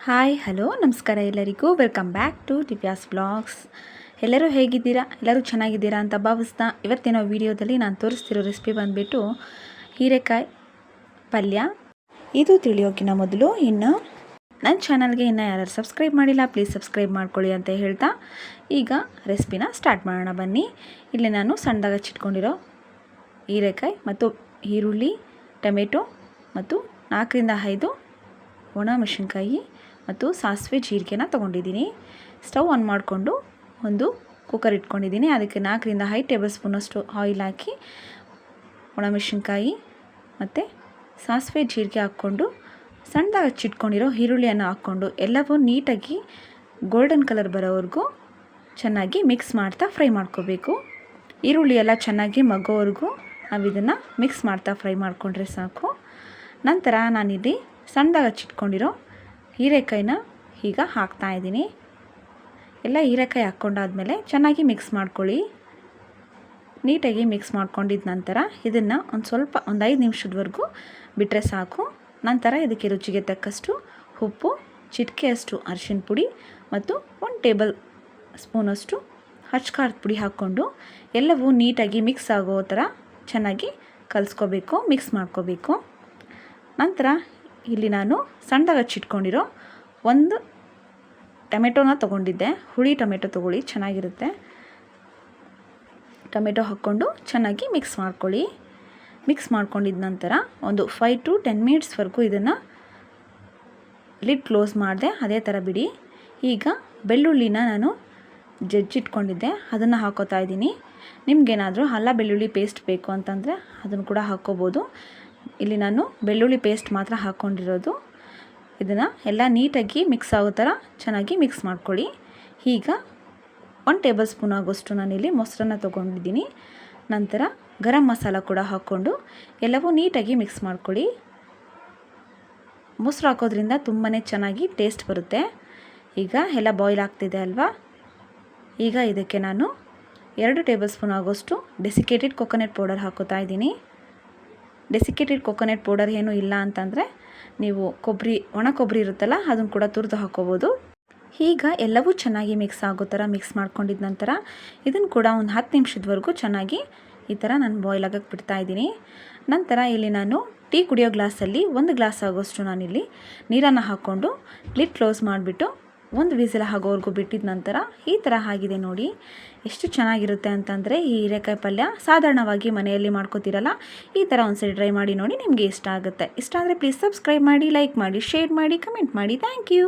Hi hello ನಮಸ್ಕಾರ ಎಲ್ಲರಿಗೂ welcome back to Divya's blogs. ಎಲ್ಲರೂ ಹೇಗಿದ್ದೀರಾ? ಎಲ್ಲರೂ ಚೆನ್ನಾಗಿದ್ದೀರಾ ಅಂತ ಭಾವಿಸ್ತಾ ಇವತ್ತಿನ ವಿಡಿಯೋದಲ್ಲಿ ನಾನು ತೋರಿಸ್ತಿರೋ ರೆಸಿಪಿ ಬಂದುಬಿಟ್ಟು ಹೀರೆಕಾಯಿ ಪಲ್ಯ. ಇದು ತಿಳಿಯೋಕ್ಕಿಂತ ಮೊದಲು ಇನ್ನು ನನ್ನ ಚಾನಲ್ಗೆ ಇನ್ನೂ ಯಾರು ಸಬ್ಸ್ಕ್ರೈಬ್ ಮಾಡಿಲ್ಲ ಪ್ಲೀಸ್ ಸಬ್ಸ್ಕ್ರೈಬ್ ಮಾಡ್ಕೊಳ್ಳಿ ಅಂತ ಹೇಳ್ತಾ ಈಗ ರೆಸಿಪಿನ ಸ್ಟಾರ್ಟ್ ಮಾಡೋಣ ಬನ್ನಿ. ಇಲ್ಲಿ ನಾನು ಸಣ್ಣದಾಗಿ ಹಚ್ಚಿಟ್ಕೊಂಡಿರೋ ಹೀರೆಕಾಯಿ ಮತ್ತು ಈರುಳ್ಳಿ, ಟೊಮೆಟೊ ಮತ್ತು 4 ರಿಂದ 5 ಒಣ ಮೆಣಸಿನ್ಕಾಯಿ ಮತ್ತು ಸಾಸಿವೆ ಜೀರಿಗೆನ ತೊಗೊಂಡಿದ್ದೀನಿ. ಸ್ಟವ್ ಆನ್ ಮಾಡಿಕೊಂಡು ಒಂದು ಕುಕ್ಕರ್ ಇಟ್ಕೊಂಡಿದ್ದೀನಿ. ಅದಕ್ಕೆ 4 ರಿಂದ 5 ಟೇಬಲ್ ಸ್ಪೂನಷ್ಟು ಆಯಿಲ್ ಹಾಕಿ ಒಣಮೆಣಸಿನ್ಕಾಯಿ ಮತ್ತು ಸಾಸಿವೆ ಜೀರಿಗೆ ಹಾಕ್ಕೊಂಡು ಸಣ್ಣದಾಗಿ ಹಚ್ಚಿಟ್ಕೊಂಡಿರೋ ಈರುಳ್ಳಿಯನ್ನು ಹಾಕ್ಕೊಂಡು ಎಲ್ಲವೂ ನೀಟಾಗಿ ಗೋಲ್ಡನ್ ಕಲರ್ ಬರೋವರೆಗೂ ಚೆನ್ನಾಗಿ ಮಿಕ್ಸ್ ಮಾಡ್ತಾ ಫ್ರೈ ಮಾಡ್ಕೋಬೇಕು. ಈರುಳ್ಳಿ ಎಲ್ಲ ಚೆನ್ನಾಗಿ ಮಗ್ಗೋವರೆಗೂ ನಾವು ಇದನ್ನು ಮಿಕ್ಸ್ ಮಾಡ್ತಾ ಫ್ರೈ ಮಾಡಿಕೊಂಡ್ರೆ ಸಾಕು. ನಂತರ ನಾನಿಲ್ಲಿ ಸಣ್ಣದಾಗಿ ಹಚ್ಚಿಟ್ಕೊಂಡಿರೋ ಹೀರೆಕಾಯಿನ ಈಗ ಹಾಕ್ತಾಯಿದ್ದೀನಿ. ಎಲ್ಲ ಹೀರೆಕಾಯಿ ಹಾಕ್ಕೊಂಡಾದ್ಮೇಲೆ ಚೆನ್ನಾಗಿ ಮಿಕ್ಸ್ ಮಾಡ್ಕೊಳ್ಳಿ. ನೀಟಾಗಿ ಮಿಕ್ಸ್ ಮಾಡ್ಕೊಂಡಿದ್ದ ನಂತರ ಇದನ್ನು ಒಂದು 5 ನಿಮಿಷದವರೆಗೂ ಬಿಟ್ಟರೆ ಸಾಕು. ನಂತರ ಇದಕ್ಕೆ ರುಚಿಗೆ ತಕ್ಕಷ್ಟು ಉಪ್ಪು, ಚಿಟಿಕೆಯಷ್ಟು ಅರಿಶಿನ ಪುಡಿ ಮತ್ತು 1 ಟೇಬಲ್ ಸ್ಪೂನಷ್ಟು ಅಚ್ಚ ಪುಡಿ ಹಾಕ್ಕೊಂಡು ಎಲ್ಲವೂ ನೀಟಾಗಿ ಮಿಕ್ಸ್ ಆಗೋ ಥರ ಚೆನ್ನಾಗಿ ಕಲಿಸ್ಕೋಬೇಕು, ಮಿಕ್ಸ್ ಮಾಡ್ಕೋಬೇಕು. ನಂತರ ಇಲ್ಲಿ ನಾನು ಸಣ್ಣದಾಗಿ ಹಚ್ಚಿಟ್ಕೊಂಡಿರೋ 1 ಟೊಮೆಟೊನ ತೊಗೊಂಡಿದ್ದೆ. ಹುಳಿ ಟೊಮೆಟೊ ತೊಗೊಳ್ಳಿ, ಚೆನ್ನಾಗಿರುತ್ತೆ. ಟೊಮೆಟೊ ಹಾಕ್ಕೊಂಡು ಚೆನ್ನಾಗಿ ಮಿಕ್ಸ್ ಮಾಡ್ಕೊಳ್ಳಿ. ಮಿಕ್ಸ್ ಮಾಡ್ಕೊಂಡಿದ್ದ ನಂತರ ಒಂದು 5 to 10 ಮಿನಿಟ್ಸ್ವರೆಗೂ ಇದನ್ನು ಲಿಡ್ ಕ್ಲೋಸ್ ಮಾಡಿದೆ, ಅದೇ ಥರ ಬಿಡಿ. ಈಗ ಬೆಳ್ಳುಳ್ಳಿನ ನಾನು ಜಜ್ಜಿಟ್ಕೊಂಡಿದ್ದೆ, ಅದನ್ನು ಹಾಕೋತಾ ಇದ್ದೀನಿ. ನಿಮಗೇನಾದರೂ ಅಲ್ಲ ಬೆಳ್ಳುಳ್ಳಿ ಪೇಸ್ಟ್ ಬೇಕು ಅಂತಂದರೆ ಅದನ್ನು ಕೂಡ ಹಾಕ್ಕೋಬೋದು. ಇಲ್ಲಿ ನಾನು ಬೆಳ್ಳುಳ್ಳಿ ಪೇಸ್ಟ್ ಮಾತ್ರ ಹಾಕ್ಕೊಂಡಿರೋದು. ಇದನ್ನು ಎಲ್ಲ ನೀಟಾಗಿ ಮಿಕ್ಸ್ ಆಗೋ ಥರ ಚೆನ್ನಾಗಿ ಮಿಕ್ಸ್ ಮಾಡ್ಕೊಳ್ಳಿ. ಈಗ 1 ಟೇಬಲ್ ಸ್ಪೂನ್ ಆಗೋಷ್ಟು ನಾನಿಲ್ಲಿ ಮೊಸರನ್ನ ತೊಗೊಂಡಿದ್ದೀನಿ. ನಂತರ ಗರಂ ಮಸಾಲ ಕೂಡ ಹಾಕ್ಕೊಂಡು ಎಲ್ಲವೂ ನೀಟಾಗಿ ಮಿಕ್ಸ್ ಮಾಡ್ಕೊಳ್ಳಿ. ಮೊಸರು ಹಾಕೋದ್ರಿಂದ ತುಂಬಾ ಚೆನ್ನಾಗಿ ಟೇಸ್ಟ್ ಬರುತ್ತೆ. ಈಗ ಎಲ್ಲ ಬಾಯ್ಲ್ ಆಗ್ತಿದೆ ಅಲ್ವಾ. ಈಗ ಇದಕ್ಕೆ ನಾನು 2 ಟೇಬಲ್ ಸ್ಪೂನ್ ಆಗೋಷ್ಟು ಡೆಸಿಕೇಟೆಡ್ ಕೊಕೊನಟ್ ಪೌಡರ್ ಹಾಕೋತಾ ಇದ್ದೀನಿ. ಡೆಸಿಕೇಟೆಡ್ ಕೊಕೊನಟ್ ಪೌಡರ್ ಏನೂ ಇಲ್ಲ ಅಂತಂದರೆ ನೀವು ಒಣ ಕೊಬ್ಬರಿ ಇರುತ್ತಲ್ಲ ಅದನ್ನು ಕೂಡ ತುರಿದು ಹಾಕ್ಕೋಬೋದು. ಈಗ ಎಲ್ಲವೂ ಚೆನ್ನಾಗಿ ಮಿಕ್ಸ್ ಆಗೋ ಥರ ಮಿಕ್ಸ್ ಮಾಡ್ಕೊಂಡಿದ್ದ ನಂತರ ಇದನ್ನು ಕೂಡ ಒಂದು 10 ನಿಮಿಷದವರೆಗೂ ಚೆನ್ನಾಗಿ ಈ ಥರ ನಾನು ಬಾಯ್ಲ್ ಆಗಕ್ಕೆ ಬಿಡ್ತಾಯಿದ್ದೀನಿ. ನಂತರ ಇಲ್ಲಿ ನಾನು ಟೀ ಕುಡಿಯೋ ಗ್ಲಾಸಲ್ಲಿ 1 ಗ್ಲಾಸ್ ಆಗೋಷ್ಟು ನಾನಿಲ್ಲಿ ನೀರನ್ನು ಹಾಕ್ಕೊಂಡು ಲಿಡ್ ಕ್ಲೋಸ್ ಮಾಡಿಬಿಟ್ಟು 1 ವಿಸಿಲ್ ಆಗೋವರೆಗೂ ಬಿಟ್ಟಿದ ನಂತರ ಈ ಥರ ಆಗಿದೆ ನೋಡಿ. ಎಷ್ಟು ಚೆನ್ನಾಗಿರುತ್ತೆ ಅಂತಂದರೆ ಈ ಹೀರೆಕಾಯಿ ಪಲ್ಯ ಸಾಧಾರಣವಾಗಿ ಮನೆಯಲ್ಲಿ ಮಾಡ್ಕೋತಿರಲ್ಲ, ಈ ಥರ ಒಂದ್ಸರಿ ಟ್ರೈ ಮಾಡಿ ನೋಡಿ, ನಿಮಗೆ ಇಷ್ಟ ಆಗುತ್ತೆ. ಇಷ್ಟ ಆದರೆ ಪ್ಲೀಸ್ ಸಬ್ಸ್ಕ್ರೈಬ್ ಮಾಡಿ, ಲೈಕ್ ಮಾಡಿ, ಶೇರ್ ಮಾಡಿ, ಕಮೆಂಟ್ ಮಾಡಿ. Thank you.